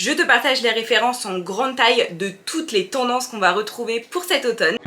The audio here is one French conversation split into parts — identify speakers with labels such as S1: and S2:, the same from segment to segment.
S1: Je te partage les références en grande taille de toutes les tendances qu'on va retrouver pour cet automne.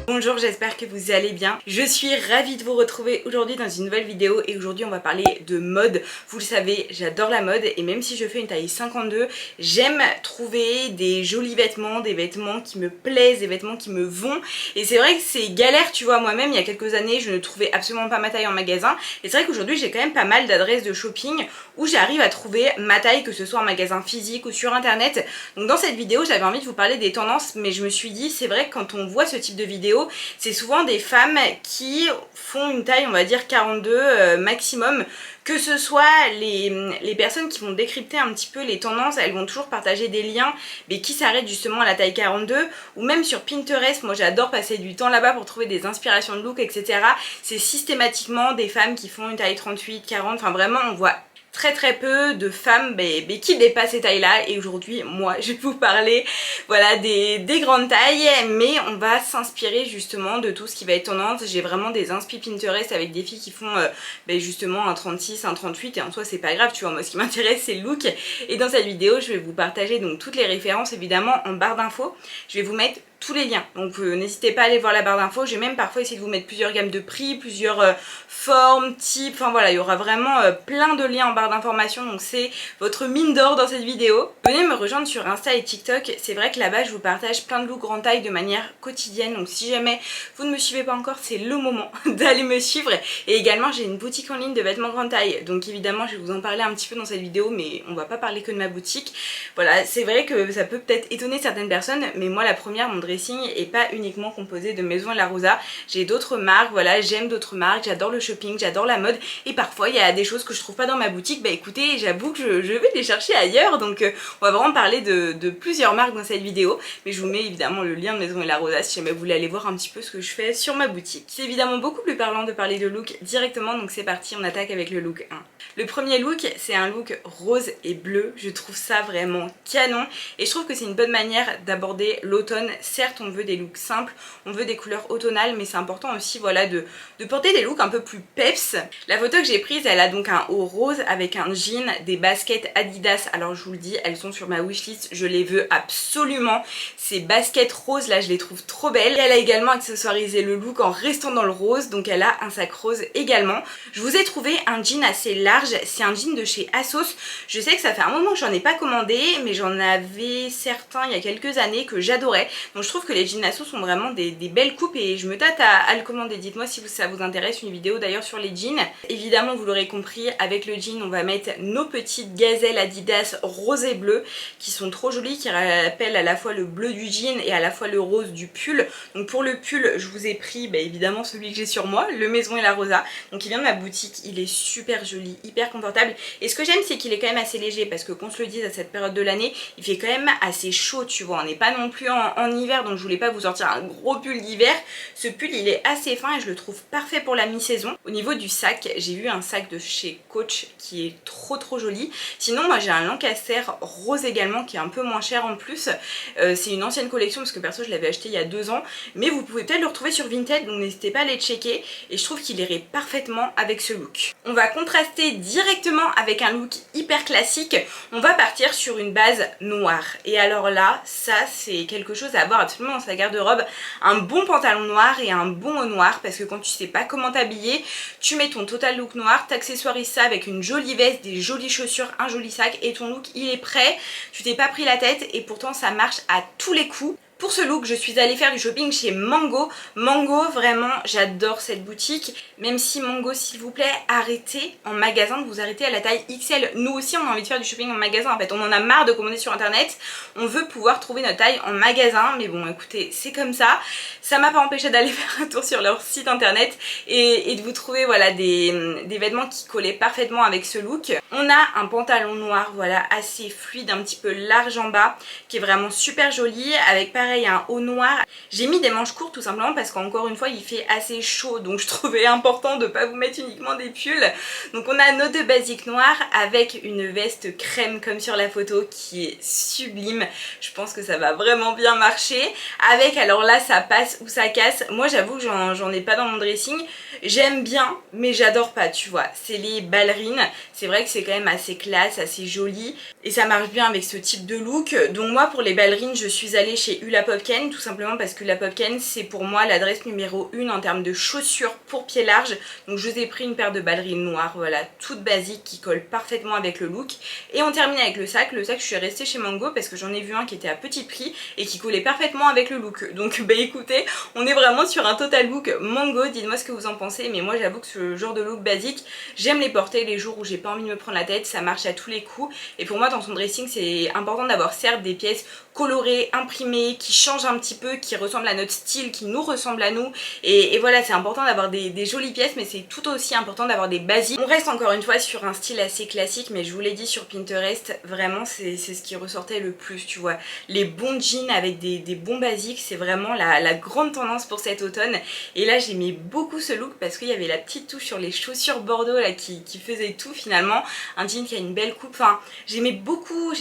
S1: Bonjour, j'espère que vous allez bien. Je suis ravie de vous retrouver aujourd'hui dans une nouvelle vidéo et aujourd'hui on va parler de mode. Vous le savez, j'adore la mode et même si je fais une taille 52, j'aime trouver des jolis vêtements, des vêtements qui me plaisent, des vêtements qui me vont. Et c'est vrai que c'est galère, tu vois, moi-même il y a quelques années je ne trouvais absolument pas ma taille en magasin. Et c'est vrai qu'aujourd'hui j'ai quand même pas mal d'adresses de shopping où j'arrive à trouver ma taille, que ce soit en magasin physique ou sur internet. Donc dans cette vidéo j'avais envie de vous parler des tendances, mais je me suis dit c'est vrai que quand on voit ce type de vidéo, c'est souvent des femmes qui font une taille on va dire 42 maximum. Que ce soit les personnes qui vont décrypter un petit peu les tendances, elles vont toujours partager des liens mais qui s'arrêtent justement à la taille 42, ou même sur Pinterest, moi j'adore passer du temps là-bas pour trouver des inspirations de look, etc. C'est systématiquement des femmes qui font une taille 38, 40, enfin vraiment on voit très peu de femmes qui dépassent ces tailles là. Et aujourd'hui moi je vais vous parler voilà des grandes tailles, mais on va s'inspirer justement de tout ce qui va être tendance. J'ai vraiment des inspi Pinterest avec des filles qui font justement un 36, un 38, et en soi c'est pas grave, tu vois, moi ce qui m'intéresse c'est le look. Et dans cette vidéo je vais vous partager donc toutes les références évidemment en barre d'infos. Je vais vous mettre tous les liens, donc n'hésitez pas à aller voir la barre d'infos. J'ai même parfois essayé de vous mettre plusieurs gammes de prix, plusieurs formes, types, enfin voilà, il y aura vraiment plein de liens en barre d'informations, donc c'est votre mine d'or dans cette vidéo. Venez me rejoindre sur Insta et TikTok, c'est vrai que là-bas je vous partage plein de looks grande taille de manière quotidienne, donc si jamais vous ne me suivez pas encore, c'est le moment d'aller me suivre. Et également j'ai une boutique en ligne de vêtements grande taille, donc évidemment je vais vous en parler un petit peu dans cette vidéo, mais on va pas parler que de ma boutique. Voilà, c'est vrai que ça peut peut-être étonner certaines personnes, mais moi la première, mon dressing est pas uniquement composé de Maison et la Rosa. J'ai d'autres marques, voilà, j'aime d'autres marques, j'adore le shopping, j'adore la mode, et parfois il y a des choses que je trouve pas dans ma boutique. Bah écoutez, j'avoue que je vais les chercher ailleurs, donc on va vraiment parler de plusieurs marques dans cette vidéo, mais je vous mets évidemment le lien de Maison et la Rosa si jamais vous voulez aller voir un petit peu ce que je fais sur ma boutique. C'est évidemment beaucoup plus parlant de parler de look directement, donc c'est parti, on attaque avec le look 1. Le premier look, c'est un look rose et bleu, je trouve ça vraiment canon, et je trouve que c'est une bonne manière d'aborder l'automne. Certes on veut des looks simples, on veut des couleurs automnales, mais c'est important aussi voilà de porter des looks un peu plus peps. La photo que j'ai prise, elle a donc un haut rose avec un jean, des baskets Adidas. Alors je vous le dis, elles sont sur ma wishlist, je les veux absolument. Ces baskets roses là, je les trouve trop belles. Et elle a également accessoirisé le look en restant dans le rose, donc elle a un sac rose également. Je vous ai trouvé un jean assez large, c'est un jean de chez ASOS. Je sais que ça fait un moment que j'en ai pas commandé, mais j'en avais certains il y a quelques années que j'adorais. Donc je trouve que les jeans ASOS sont vraiment des belles coupes et je me tâte à le commander. Dites-moi si ça vous intéresse, une vidéo d'ailleurs sur les jeans. Évidemment vous l'aurez compris, avec le jean on va mettre nos petites gazelles Adidas rose et bleu qui sont trop jolies, qui rappellent à la fois le bleu du jean et à la fois le rose du pull. Donc pour le pull je vous ai pris évidemment celui que j'ai sur moi, le Maison et la Rosa. Donc il vient de ma boutique, il est super joli, hyper confortable, et ce que j'aime c'est qu'il est quand même assez léger, parce que qu'on se le dise, à cette période de l'année il fait quand même assez chaud, tu vois, on n'est pas non plus en hiver, donc je voulais pas vous sortir un gros pull d'hiver. Ce pull il est assez fin et je le trouve parfait pour la mi-saison. Au niveau du sac, j'ai vu un sac de chez Coach qui est trop joli. Sinon moi j'ai un Lancaster rose également qui est un peu moins cher en plus. C'est une ancienne collection parce que perso je l'avais acheté il y a 2 ans, mais vous pouvez peut-être le retrouver sur Vinted, donc n'hésitez pas à les checker, et je trouve qu'il irait parfaitement avec ce look. On va contraster directement avec un look hyper classique, on va partir sur une base noire. Et alors là, ça c'est quelque chose à avoir absolument dans sa garde-robe, un bon pantalon noir et un bon haut noir, parce que quand tu sais pas comment t'habiller, tu mets ton total look noir, t'accessoirises ça avec une jolie veste, des jolies chaussures, un joli sac, et ton look il est prêt. Tu t'es pas pris la tête et pourtant ça marche à tous les coups. Pour ce look, je suis allée faire du shopping chez Mango. Mango, vraiment, j'adore cette boutique. Même si Mango, s'il vous plaît, arrêtez en magasin de vous arrêter à la taille XL. Nous aussi, on a envie de faire du shopping en magasin. En fait, on en a marre de commander sur internet. On veut pouvoir trouver notre taille en magasin. Mais bon, écoutez, c'est comme ça. Ça m'a pas empêché d'aller faire un tour sur leur site internet et de vous trouver voilà des vêtements qui collaient parfaitement avec ce look. On a un pantalon noir, voilà, assez fluide, un petit peu large en bas, qui est vraiment super joli, avec pareil pareil un haut noir. J'ai mis des manches courtes tout simplement parce qu'encore une fois il fait assez chaud, donc je trouvais important de pas vous mettre uniquement des pulls. Donc on a nos deux basiques noirs avec une veste crème comme sur la photo qui est sublime. Je pense que ça va vraiment bien marcher. Avec, alors là ça passe ou ça casse. Moi j'avoue que j'en ai pas dans mon dressing. J'aime bien mais j'adore pas, tu vois. C'est les ballerines. C'est vrai que c'est quand même assez classe, assez joli. Et ça marche bien avec ce type de look. Donc moi pour les ballerines je suis allée chez Ullapopken, tout simplement parce que Ullapopken c'est pour moi l'adresse numéro 1 en termes de chaussures pour pieds larges. Donc je vous ai pris une paire de ballerines noires, voilà, toute basique qui colle parfaitement avec le look. Et on termine avec le sac. Le sac je suis restée chez Mango parce que j'en ai vu un qui était à petit prix et qui collait parfaitement avec le look. Donc bah écoutez, on est vraiment sur un total look Mango. Dites-moi ce que vous en pensez, mais moi j'avoue que ce genre de look basique, j'aime les porter les jours où j'ai pas envie de me prendre la tête, ça marche à tous les coups. Et pour moi dans son dressing c'est important d'avoir certes des pièces colorées, imprimées, qui changent un petit peu, qui ressemblent à notre style, qui nous ressemblent à nous. Et voilà, c'est important d'avoir des jolies pièces, mais c'est tout aussi important d'avoir des basiques. On reste encore une fois sur un style assez classique, mais je vous l'ai dit sur Pinterest, vraiment c'est ce qui ressortait le plus, tu vois. Les bons jeans avec des bons basiques, c'est vraiment la grande tendance pour cet automne. Et là j'aimais beaucoup ce look parce qu'il y avait la petite touche sur les chaussures bordeaux là qui faisait tout finalement. Un jean qui a une belle coupe, enfin j'aimais beaucoup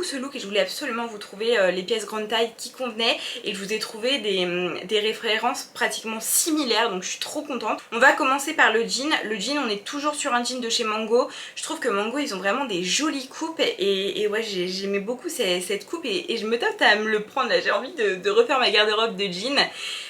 S1: ce look et je voulais absolument vous trouver les pièces grande taille qui convenaient, et je vous ai trouvé des références pratiquement similaires, donc je suis trop contente. On va commencer par le jean. Le jean, on est toujours sur un jean de chez Mango. Je trouve que Mango ils ont vraiment des jolies coupes et ouais j'aimais beaucoup cette coupe et je me tâte à me le prendre là. J'ai envie de refaire ma garde-robe de jean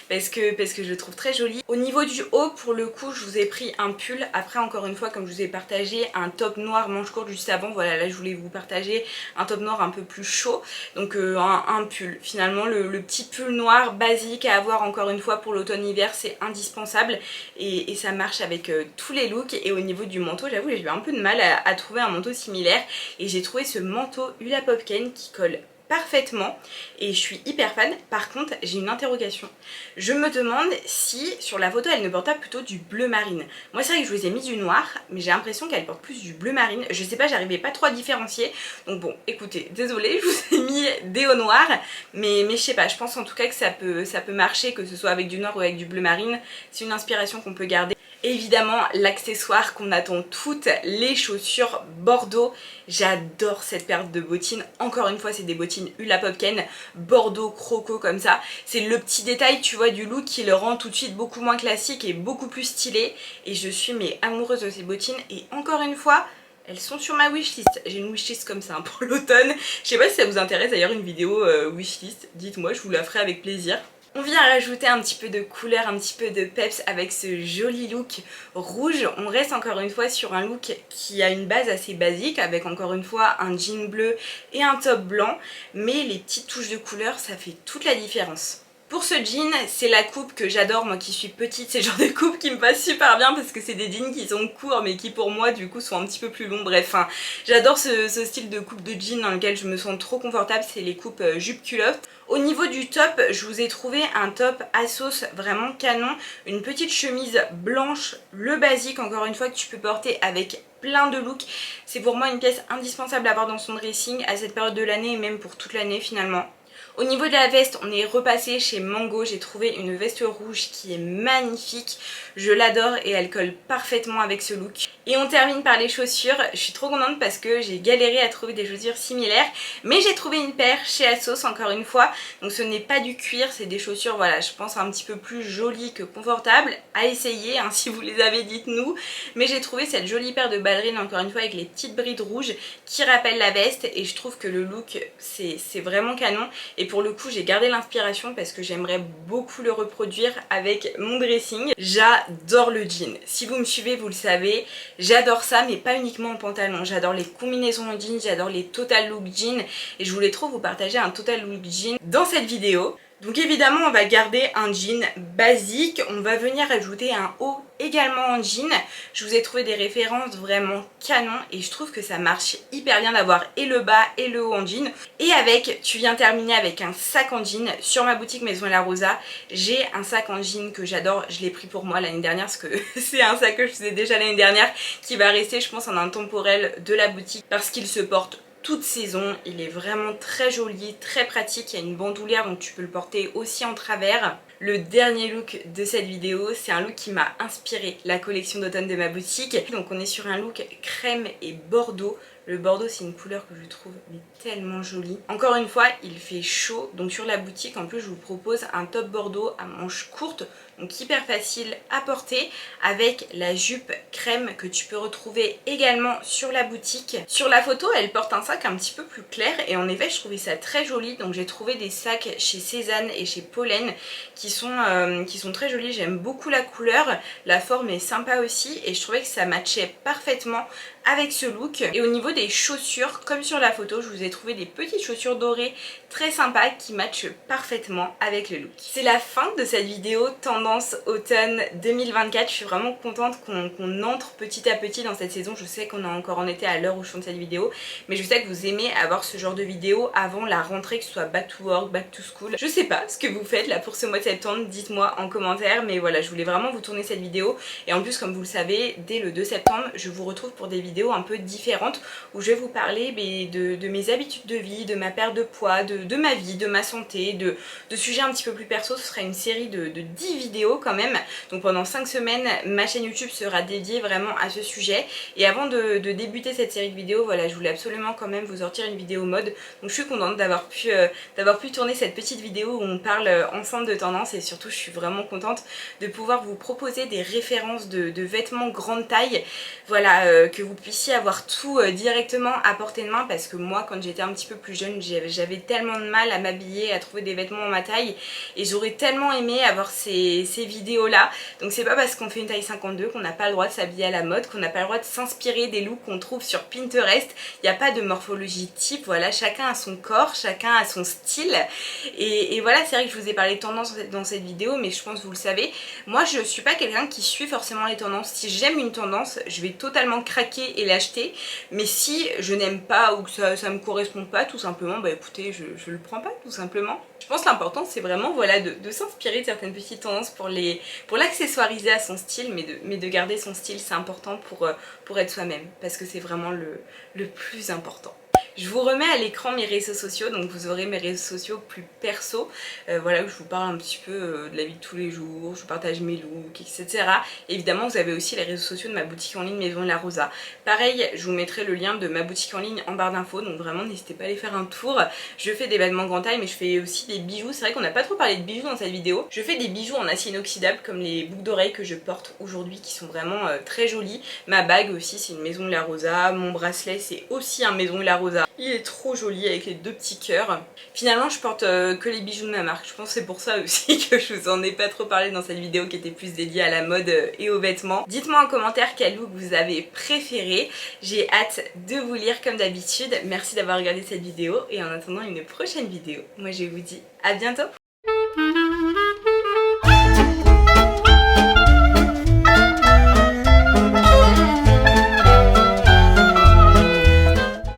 S1: parce que je le trouve très joli. Au niveau du haut, pour le coup je vous ai pris un pull. Après encore une fois, comme je vous ai partagé un top noir manche courte juste avant, voilà, là je voulais vous partager un top noir un peu plus chaud, donc un pull. Finalement le petit pull noir basique à avoir encore une fois pour l'automne-hiver, c'est indispensable et ça marche avec tous les looks. Et au niveau du manteau, j'avoue j'ai eu un peu de mal à trouver un manteau similaire et j'ai trouvé ce manteau Ullapopken qui colle parfaitement et je suis hyper fan. Par contre j'ai une interrogation, je me demande si sur la photo elle ne porte pas plutôt du bleu marine. Moi c'est vrai que je vous ai mis du noir mais j'ai l'impression qu'elle porte plus du bleu marine, je sais pas, j'arrivais pas trop à différencier. Donc bon écoutez, désolée, je vous ai mis des hauts noirs mais je sais pas, je pense en tout cas que ça peut marcher, que ce soit avec du noir ou avec du bleu marine. C'est une inspiration qu'on peut garder. Évidemment l'accessoire qu'on attend toutes, les chaussures bordeaux. J'adore cette paire de bottines, encore une fois c'est des bottines Ullapopken bordeaux croco comme ça. C'est le petit détail tu vois du look qui le rend tout de suite beaucoup moins classique et beaucoup plus stylé. Et je suis mais amoureuse de ces bottines et encore une fois elles sont sur ma wishlist. J'ai une wishlist comme ça hein, pour l'automne. Je sais pas si ça vous intéresse d'ailleurs une vidéo wishlist, dites-moi, je vous la ferai avec plaisir. On vient rajouter un petit peu de couleur, un petit peu de peps avec ce joli look rouge. On reste encore une fois sur un look qui a une base assez basique avec encore une fois un jean bleu et un top blanc. Mais les petites touches de couleur, ça fait toute la différence. Pour ce jean, c'est la coupe que j'adore, moi qui suis petite, c'est le genre de coupe qui me passe super bien parce que c'est des jeans qui sont courts mais qui pour moi du coup sont un petit peu plus longs. Bref, hein, j'adore ce style de coupe de jean dans lequel je me sens trop confortable, c'est les coupes jupe-culotte. Au niveau du top, je vous ai trouvé un top ASOS vraiment canon, une petite chemise blanche, le basique encore une fois que tu peux porter avec plein de looks. C'est pour moi une pièce indispensable à avoir dans son dressing à cette période de l'année et même pour toute l'année finalement. Au niveau de la veste, on est repassé chez Mango, j'ai trouvé une veste rouge qui est magnifique, je l'adore et elle colle parfaitement avec ce look. Et on termine par les chaussures, je suis trop contente parce que j'ai galéré à trouver des chaussures similaires, mais j'ai trouvé une paire chez ASOS encore une fois, donc ce n'est pas du cuir, c'est des chaussures, voilà, je pense un petit peu plus jolies que confortables, à essayer, hein, si vous les avez dites-nous, mais j'ai trouvé cette jolie paire de ballerines encore une fois avec les petites brides rouges qui rappellent la veste et je trouve que le look c'est vraiment canon. Et pour le coup j'ai gardé l'inspiration parce que j'aimerais beaucoup le reproduire avec mon dressing. J'adore le jean, si vous me suivez vous le savez, j'adore ça mais pas uniquement en pantalon. J'adore les combinaisons en jean, j'adore les total look jean et je voulais trop vous partager un total look jean dans cette vidéo. Donc évidemment on va garder un jean basique, on va venir ajouter un haut également en jean. Je vous ai trouvé des références vraiment canon et je trouve que ça marche hyper bien d'avoir et le bas et le haut en jean. Et avec, tu viens terminer avec un sac en jean. Sur ma boutique Maison La Rosa, j'ai un sac en jean que j'adore, je l'ai pris pour moi l'année dernière parce que c'est un sac que je faisais déjà l'année dernière qui va rester je pense en intemporel de la boutique parce qu'il se porte toute saison. Il est vraiment très joli, très pratique. Il y a une bandoulière donc tu peux le porter aussi en travers. Le dernier look de cette vidéo, c'est un look qui m'a inspiré la collection d'automne de ma boutique. Donc on est sur un look crème et bordeaux. Le bordeaux, c'est une couleur que je trouve mais tellement jolie. Encore une fois, il fait chaud, donc sur la boutique, en plus, je vous propose un top bordeaux à manches courtes, donc hyper facile à porter, avec la jupe crème que tu peux retrouver également sur la boutique. Sur la photo, elle porte un sac un petit peu plus clair, et en effet, je trouvais ça très joli. Donc j'ai trouvé des sacs chez Cézanne et chez Pollen qui sont très jolis. J'aime beaucoup la couleur, la forme est sympa aussi, et je trouvais que ça matchait parfaitement avec ce look. Et au niveau des chaussures, comme sur la photo, je vous ai trouvé des petites chaussures dorées très sympas qui matchent parfaitement avec le look. C'est la fin de cette vidéo tendance automne 2024. Je suis vraiment contente qu'on entre petit à petit dans cette saison. Je sais qu'on est encore en été à l'heure où je tourne cette vidéo, mais je sais que vous aimez avoir ce genre de vidéo avant la rentrée, que ce soit back to work, back to school. Je sais pas ce que vous faites là pour ce mois de septembre, dites-moi en commentaire, mais voilà, je voulais vraiment vous tourner cette vidéo. Et en plus, comme vous le savez, dès le 2 septembre, je vous retrouve pour des vidéos un peu différentes où je vais vous parler de mes habitudes de vie, de ma perte de poids, de ma vie, de ma santé, de sujets un petit peu plus perso. Ce sera une série de 10 vidéos quand même. Donc pendant 5 semaines, ma chaîne YouTube sera dédiée vraiment à ce sujet. Et avant de débuter cette série de vidéos, voilà, je voulais absolument quand même vous sortir une vidéo mode. Donc je suis contente d'avoir pu tourner cette petite vidéo où on parle ensemble de tendance, et surtout je suis vraiment contente de pouvoir vous proposer des références de vêtements grande taille. Voilà, que vous puissiez avoir tout directement à portée de main, parce que moi quand j'étais un petit peu plus jeune, j'avais tellement de mal à m'habiller, à trouver des vêtements en ma taille, et j'aurais tellement aimé avoir ces vidéos là. Donc c'est pas parce qu'on fait une taille 52 qu'on n'a pas le droit de s'habiller à la mode, qu'on n'a pas le droit de s'inspirer des looks qu'on trouve sur Pinterest. Il n'y a pas de morphologie type, voilà, chacun a son corps, chacun a son style, et voilà, c'est vrai que je vous ai parlé de tendance dans cette vidéo, mais je pense que vous le savez, moi je suis pas quelqu'un qui suit forcément les tendances. Si j'aime une tendance, je vais totalement craquer et l'acheter, mais si je n'aime pas ou que ça me correspond pas, tout simplement, bah écoutez, je le prends pas tout simplement. Je pense que l'important c'est vraiment, voilà, de s'inspirer de certaines petites tendances pour l'accessoiriser à son style, mais de garder son style, c'est important pour être soi-même, parce que c'est vraiment le plus important. Je vous remets à l'écran mes réseaux sociaux, donc vous aurez mes réseaux sociaux plus perso, voilà, où je vous parle un petit peu de la vie de tous les jours, je vous partage mes looks, etc. Et évidemment, vous avez aussi les réseaux sociaux de ma boutique en ligne Maison La Rosa. Pareil, je vous mettrai le lien de ma boutique en ligne en barre d'infos, donc vraiment n'hésitez pas à aller faire un tour. Je fais des vêtements grande taille, mais je fais aussi des bijoux. C'est vrai qu'on n'a pas trop parlé de bijoux dans cette vidéo. Je fais des bijoux en acier inoxydable, comme les boucles d'oreilles que je porte aujourd'hui, qui sont vraiment très jolies. Ma bague aussi, c'est une Maison La Rosa. Mon bracelet, c'est aussi un Maison La Rosa. Il est trop joli avec les deux petits cœurs. Finalement, je porte que les bijoux de ma marque. Je pense que c'est pour ça aussi que je vous en ai pas trop parlé dans cette vidéo qui était plus dédiée à la mode et aux vêtements. Dites-moi en commentaire quel look vous avez préféré. J'ai hâte de vous lire comme d'habitude. Merci d'avoir regardé cette vidéo, et en attendant une prochaine vidéo, moi je vous dis à bientôt.